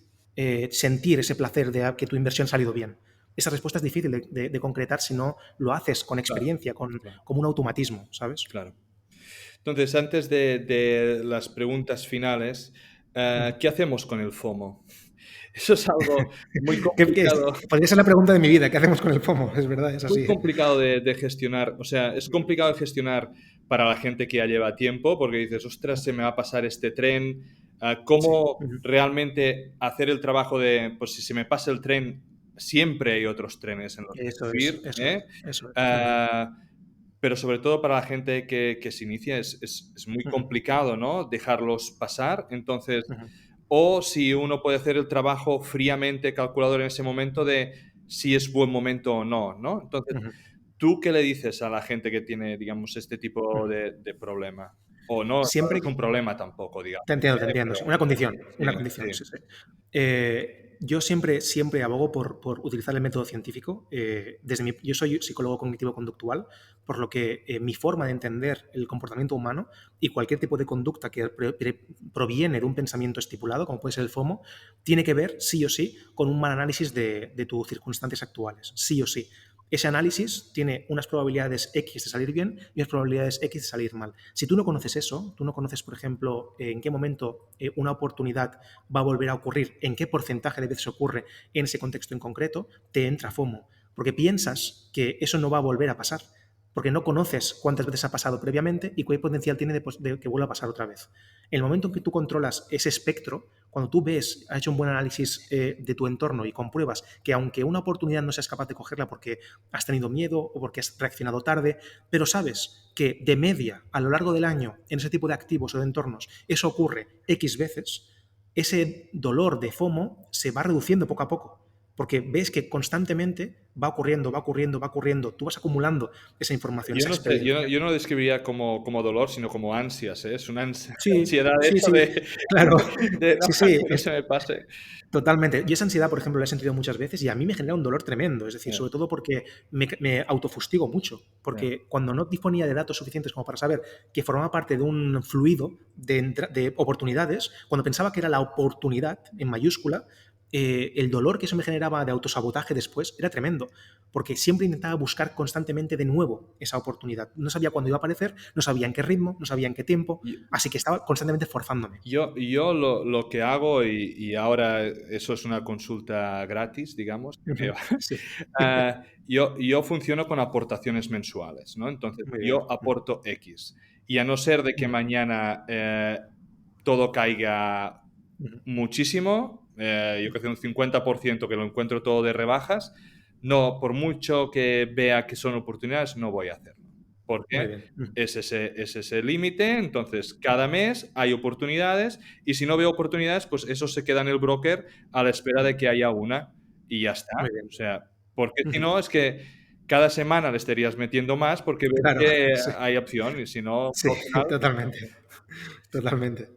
sentir ese placer de que tu inversión ha salido bien? Esa respuesta es difícil de concretar si no lo haces con Claro, experiencia, claro, como un automatismo, ¿sabes? claro. Entonces, antes de las preguntas finales, ¿qué hacemos con el FOMO? Eso es algo muy complicado. Podría ser la pregunta de mi vida, ¿qué hacemos con el FOMO? Es verdad, es Muy así. complicado de gestionar. O sea, es complicado de gestionar para la gente que ya lleva tiempo, porque dices, ostras, se me va a pasar este tren. Sí. ¿Cómo realmente hacer el trabajo de, pues si se me pasa el tren, siempre hay otros trenes en los que Eso es, subir? eso ¿Eh? es, eso es. Pero sobre todo para la gente que se inicia es muy complicado, ¿no? Dejarlos pasar. Entonces, o si uno puede hacer el trabajo fríamente calculador en ese momento de si es buen momento o no, ¿no? Entonces, ¿tú qué le dices a la gente que tiene, digamos, este tipo de problema? O no, no Siempre es un problema tampoco, digamos. te entiendo, te entiendo. Pero sí, Una condición, sí. sí, sí. Yo siempre abogo por utilizar el método científico. Yo soy psicólogo cognitivo-conductual, por lo que mi forma de entender el comportamiento humano y cualquier tipo de conducta que proviene de un pensamiento estipulado, como puede ser el FOMO, tiene que ver, sí o sí, con un mal análisis de tus circunstancias actuales, sí o sí. Ese análisis tiene unas probabilidades X de salir bien y unas probabilidades X de salir mal. Si tú no conoces eso, tú no conoces, por ejemplo, en qué momento una oportunidad va a volver a ocurrir, en qué porcentaje de veces ocurre en ese contexto en concreto, te entra FOMO, porque piensas que eso no va a volver a pasar, porque no conoces cuántas veces ha pasado previamente y cuál potencial tiene de que vuelva a pasar otra vez. En el momento en que tú controlas ese espectro, cuando tú ves, has hecho un buen análisis de tu entorno y compruebas que aunque una oportunidad no seas capaz de cogerla porque has tenido miedo o porque has reaccionado tarde, pero sabes que de media a lo largo del año en ese tipo de activos o de entornos eso ocurre X veces, ese dolor de FOMO se va reduciendo poco a poco, porque ves que constantemente va ocurriendo, va ocurriendo, va ocurriendo, tú vas acumulando esa información, Yo esa no sé, experiencia. yo no lo describiría como dolor, sino como ansias, ¿eh? Es una Sí, ansiedad sí, eso sí, claro. de no, Sí, sí, que no se me pase. totalmente. Yo esa ansiedad, por ejemplo, la he sentido muchas veces y a mí me genera un dolor tremendo. Es decir, Sí, sobre todo porque me autofustigo mucho. sí. Porque cuando no disponía de datos suficientes como para saber que formaba parte de un fluido de oportunidades, cuando pensaba que era la oportunidad en mayúscula, el dolor que eso me generaba de autosabotaje después era tremendo. Porque siempre intentaba buscar constantemente de nuevo esa oportunidad. No sabía cuándo iba a aparecer, no sabía en qué ritmo, no sabía en qué tiempo. Así que estaba constantemente forzándome. Yo lo que hago, y ahora eso es una consulta gratis, digamos, que Sí. yo funciono con aportaciones mensuales, ¿no? Entonces, Muy bien. yo aporto X. Y a no ser de que mañana todo caiga muchísimo, yo creo que un 50% que lo encuentro todo de rebajas, no, por mucho que vea que son oportunidades, no voy a hacerlo. ¿Por Muy qué? bien. Es ese límite, entonces cada mes hay oportunidades y si no veo oportunidades, pues eso se queda en el broker a la espera de que haya una y ya está. Muy bien. O sea, porque si no es que cada semana le estarías metiendo más porque ves Claro, que sí, hay opción y si no, sí, al final... totalmente, totalmente.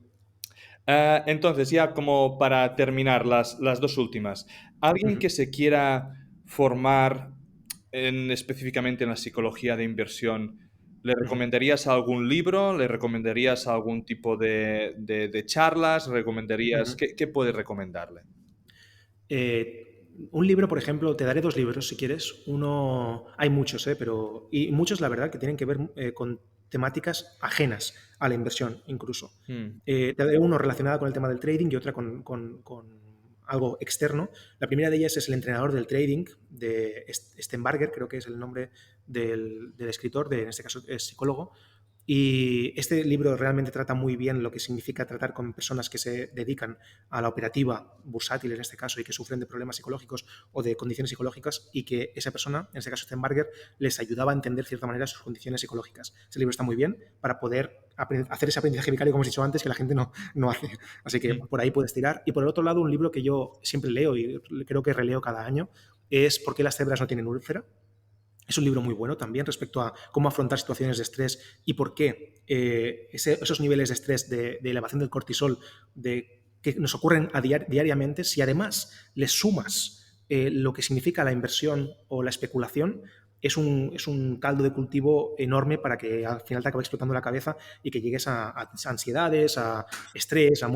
Entonces, ya como para terminar, las dos últimas. Alguien Ujú, que se quiera formar específicamente en la psicología de inversión, ¿le ujú. recomendarías algún libro? ¿Le recomendarías algún tipo de charlas? ¿Recomendarías? Ujú. ¿Qué puedes recomendarle? Un libro, por ejemplo, te daré dos libros si quieres. Uno, hay muchos, pero y muchos, la verdad, que tienen que ver con temáticas ajenas a la inversión, incluso. Mm, Te daré uno relacionado con el tema del trading y otra con algo externo. La primera de ellas es El entrenador del trading, de Stenbarger, creo que es el nombre del escritor, en este caso es psicólogo. Y este libro realmente trata muy bien lo que significa tratar con personas que se dedican a la operativa bursátil en este caso y que sufren de problemas psicológicos o de condiciones psicológicas y que esa persona, en este caso Stenbarger, les ayudaba a entender de cierta manera sus condiciones psicológicas. Ese libro está muy bien para poder hacer ese aprendizaje vicario, como hemos dicho antes, que la gente no hace. Así que mm, por ahí puedes tirar. Y por el otro lado, un libro que yo siempre leo y creo que releo cada año es ¿Por qué las cebras no tienen úlcera? Es un libro muy bueno también respecto a cómo afrontar situaciones de estrés y por qué esos niveles de estrés, de elevación del cortisol, que nos ocurren diariamente, si además le sumas lo que significa la inversión o la especulación, es un caldo de cultivo enorme para que al final te acabe explotando la cabeza y que llegues a ansiedades, a estrés, a a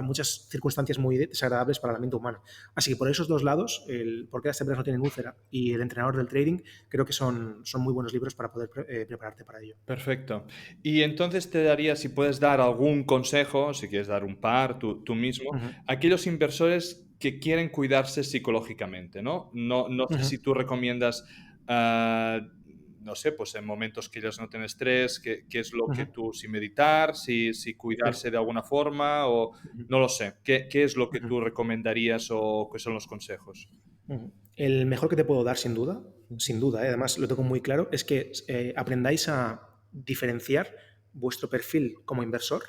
muchas circunstancias muy desagradables para la mente humana. Así que por esos dos lados, el por qué las empresas no tienen úlcera y el entrenador del trading, creo que son muy buenos libros para poder prepararte para ello. Perfecto. Y entonces te daría, si puedes dar algún consejo, si quieres dar un par tú mismo, Uh -huh. a aquellos inversores que quieren cuidarse psicológicamente, ¿no? No Uh sé -huh. si tú recomiendas, ah, no sé, pues en momentos que ellos no tienen estrés, qué es lo Uh que -huh. tú, si meditar, si Sí. cuidarse de alguna forma o Uh -huh. no lo sé, qué es lo Uh que -huh. tú recomendarías o qué son los consejos? El mejor que te puedo dar, sin duda, además lo tengo muy claro, es que aprendáis a diferenciar vuestro perfil como inversor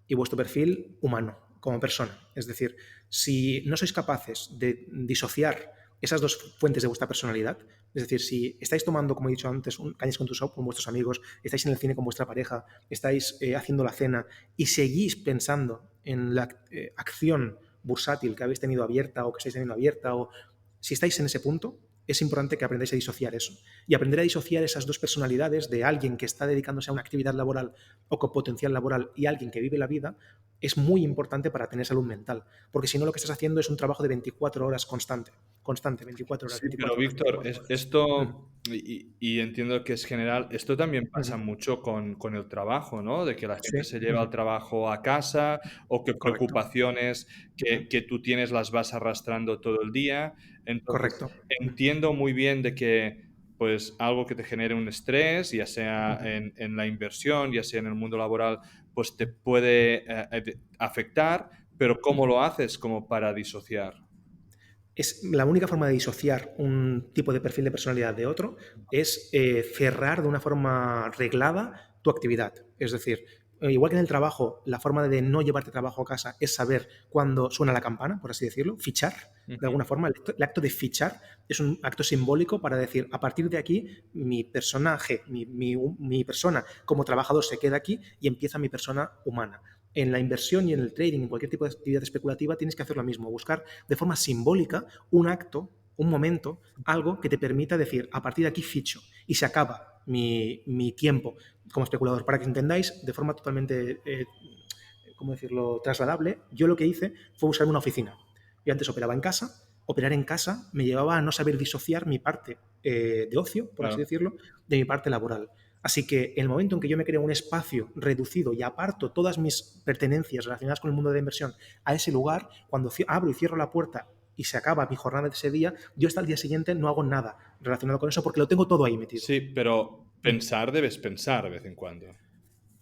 y vuestro perfil humano, como persona. Es decir, si no sois capaces de disociar esas dos fuentes de vuestra personalidad, es decir, si estáis tomando, como he dicho antes, cañas con vuestros amigos, estáis en el cine con vuestra pareja, estáis haciendo la cena y seguís pensando en la acción bursátil que habéis tenido abierta o que estáis teniendo abierta o si estáis en ese punto, es importante que aprendáis a disociar eso. Y aprender a disociar esas dos personalidades de alguien que está dedicándose a una actividad laboral o con potencial laboral y alguien que vive la vida es muy importante para tener salud mental. Porque si no, lo que estás haciendo es un trabajo de 24 horas constante, 24 horas, Sí, pero 24 horas, Víctor, 24 horas. esto, y entiendo que es general, esto también Uh -huh. pasa mucho con el trabajo, ¿no? De que la Sí, gente se uh lleva el -huh. trabajo a casa o que Correcto. preocupaciones Uh -huh. que tú tienes las vas arrastrando todo el día. Entonces, Correcto. entiendo muy bien de que, pues, algo que te genere un estrés, ya sea Uh -huh. en la inversión, ya sea en el mundo laboral, pues te puede afectar, pero Uh ¿cómo -huh. lo haces como para disociar? Es la única forma de disociar un tipo de perfil de personalidad de otro es cerrar de una forma reglada tu actividad. Es decir, igual que en el trabajo, la forma de no llevarte trabajo a casa es saber cuándo suena la campana, por así decirlo, fichar. De Ujú. alguna forma, el acto de fichar es un acto simbólico para decir, a partir de aquí, mi personaje, mi persona como trabajador se queda aquí y empieza mi persona humana. En la inversión y en el trading, en cualquier tipo de actividad especulativa, tienes que hacer lo mismo, buscar de forma simbólica un acto, un momento, algo que te permita decir, a partir de aquí ficho y se acaba mi tiempo como especulador. Para que entendáis de forma totalmente, ¿cómo decirlo?, trasladable, yo lo que hice fue usar una oficina. Yo antes operaba en casa, operar en casa me llevaba a no saber disociar mi parte de ocio, por así Claro. decirlo, de mi parte laboral. Así que el momento en que yo me creo un espacio reducido y aparto todas mis pertenencias relacionadas con el mundo de la inversión a ese lugar, cuando abro y cierro la puerta y se acaba mi jornada de ese día, yo hasta el día siguiente no hago nada relacionado con eso porque lo tengo todo ahí metido. Sí, pero pensar debes pensar de vez en cuando.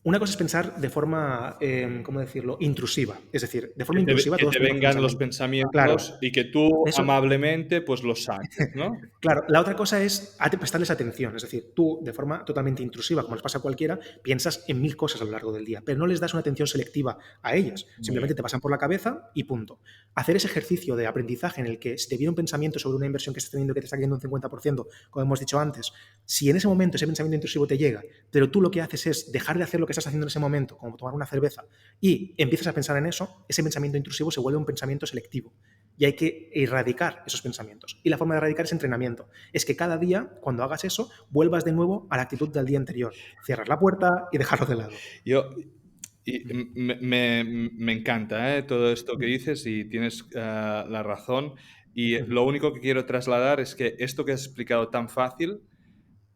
Una cosa es pensar de forma, ¿cómo decirlo?, intrusiva. Es decir, de forma intrusiva Que todos te tenemos vengan los pensamientos. Claro, pensamientos y que tú eso, amablemente, pues, los saques, ¿no? claro, la otra cosa es prestarles atención, es decir, tú de forma totalmente intrusiva, como les pasa a cualquiera, piensas en mil cosas a lo largo del día, pero no les das una atención selectiva a ellas, Muy bien. simplemente te pasan por la cabeza y punto. Hacer ese ejercicio de aprendizaje en el que si te viene un pensamiento sobre una inversión que estás teniendo que te está cayendo un 50%, como hemos dicho antes, si en ese momento ese pensamiento intrusivo te llega, pero tú lo que haces es dejar de hacer lo que estás haciendo en ese momento, como tomar una cerveza, y empiezas a pensar en eso, ese pensamiento intrusivo se vuelve un pensamiento selectivo y hay que erradicar esos pensamientos. Y la forma de erradicar es entrenamiento. Es que cada día, cuando hagas eso, vuelvas de nuevo a la actitud del día anterior. Cierras la puerta y dejarlo de lado. Yo me encanta, todo esto que dices y tienes, la razón. Y lo único que quiero trasladar es que esto que has explicado tan fácil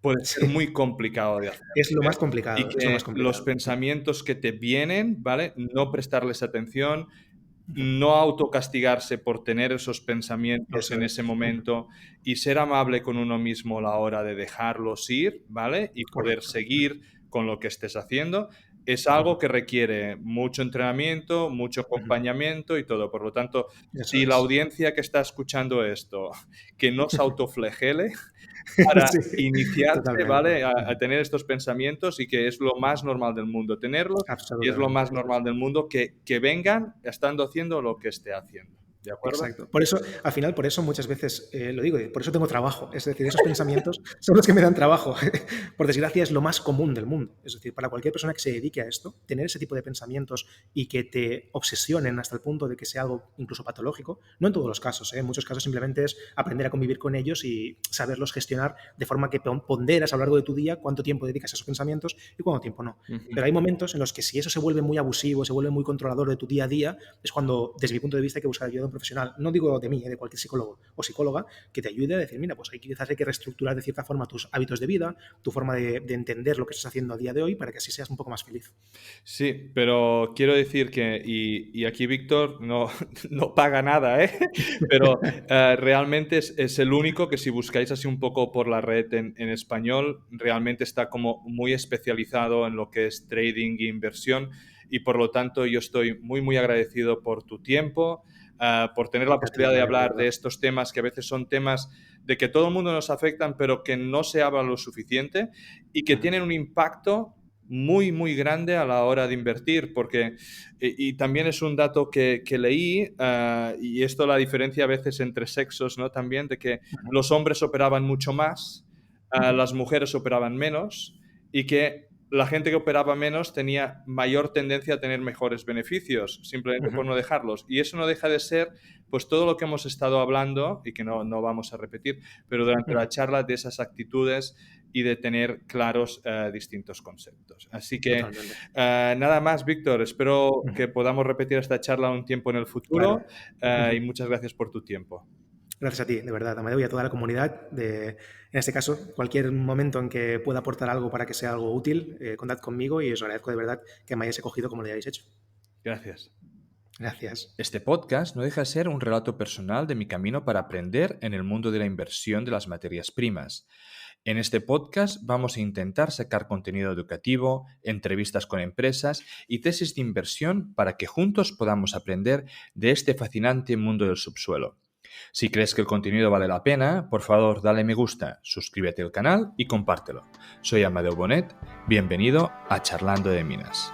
puede ser Sí, muy complicado de hacer, es lo más y complicado, es lo más que los complicado. pensamientos que te vienen, ¿vale? No prestarles atención, no autocastigarse por tener esos pensamientos Eso en ese es. momento y ser amable con uno mismo a la hora de dejarlos ir, ¿vale? Y poder Correcto. seguir con lo que estés haciendo. Es algo que requiere mucho entrenamiento, mucho acompañamiento y todo. Por lo tanto, Eso si la es. audiencia que está escuchando esto, que no se autoflagele para Sí, iniciarse, totalmente. ¿vale? A tener estos pensamientos y que es lo más normal del mundo tenerlos y es lo Absolutamente. más normal del mundo que vengan estando haciendo lo que esté haciendo. ¿De acuerdo? Exacto. Por eso, al final, por eso muchas veces lo digo, por eso tengo trabajo. Es decir, esos pensamientos son los que me dan trabajo. Por desgracia, es lo más común del mundo. Es decir, para cualquier persona que se dedique a esto, tener ese tipo de pensamientos y que te obsesionen hasta el punto de que sea algo incluso patológico, no en todos los casos, ¿eh? En muchos casos simplemente es aprender a convivir con ellos y saberlos gestionar de forma que ponderas a lo largo de tu día cuánto tiempo dedicas a esos pensamientos y cuánto tiempo no. Ujú. Pero hay momentos en los que si eso se vuelve muy abusivo, se vuelve muy controlador de tu día a día, es cuando, desde mi punto de vista, hay que buscar ayuda de un profesional. No digo de mí, de cualquier psicólogo o psicóloga, que te ayude a decir, mira, pues quizás hay que reestructurar de cierta forma tus hábitos de vida, tu forma de entender lo que estás haciendo a día de hoy para que así seas un poco más feliz. Sí, pero quiero decir que, y aquí Víctor no, no paga nada, ¿eh? Pero realmente es el único que si buscáis así un poco por la red en español, realmente está como muy especializado en lo que es trading e inversión y por lo tanto yo estoy muy, muy agradecido por tu tiempo, por tener la A ti, posibilidad de Amadeo, de hablar de verdad. estos temas que a veces son temas de que todo el mundo nos afectan, pero que no se habla lo suficiente y que Ujú, tienen un impacto muy, muy grande a la hora de invertir, porque, y también es un dato que leí, y esto la diferencia a veces entre sexos, ¿no? También de que ujú, los hombres operaban mucho más, ujú, las mujeres operaban menos, y que la gente que operaba menos tenía mayor tendencia a tener mejores beneficios, simplemente ujú, por no dejarlos. Y eso no deja de ser, pues, todo lo que hemos estado hablando, y que no vamos a repetir, pero durante ujú. la charla de esas actitudes y de tener claros distintos conceptos. Así que Totalmente. nada más, Víctor. Espero Ujú, que podamos repetir esta charla un tiempo en el claro. futuro Ujú. y muchas gracias por tu tiempo. Gracias a ti, de verdad, Amadeo, y a toda la comunidad. En este caso, cualquier momento en que pueda aportar algo para que sea algo útil, contad conmigo y os agradezco de verdad que me hayáis escogido como lo hayáis hecho. Gracias. Gracias. Este podcast no deja de ser un relato personal de mi camino para aprender en el mundo de la inversión de las materias primas. En este podcast vamos a intentar sacar contenido educativo, entrevistas con empresas y tesis de inversión para que juntos podamos aprender de este fascinante mundo del subsuelo. Si crees que el contenido vale la pena, por favor dale me gusta, suscríbete al canal y compártelo. Soy Amadeo Bonet, bienvenido a Charlando de Minas.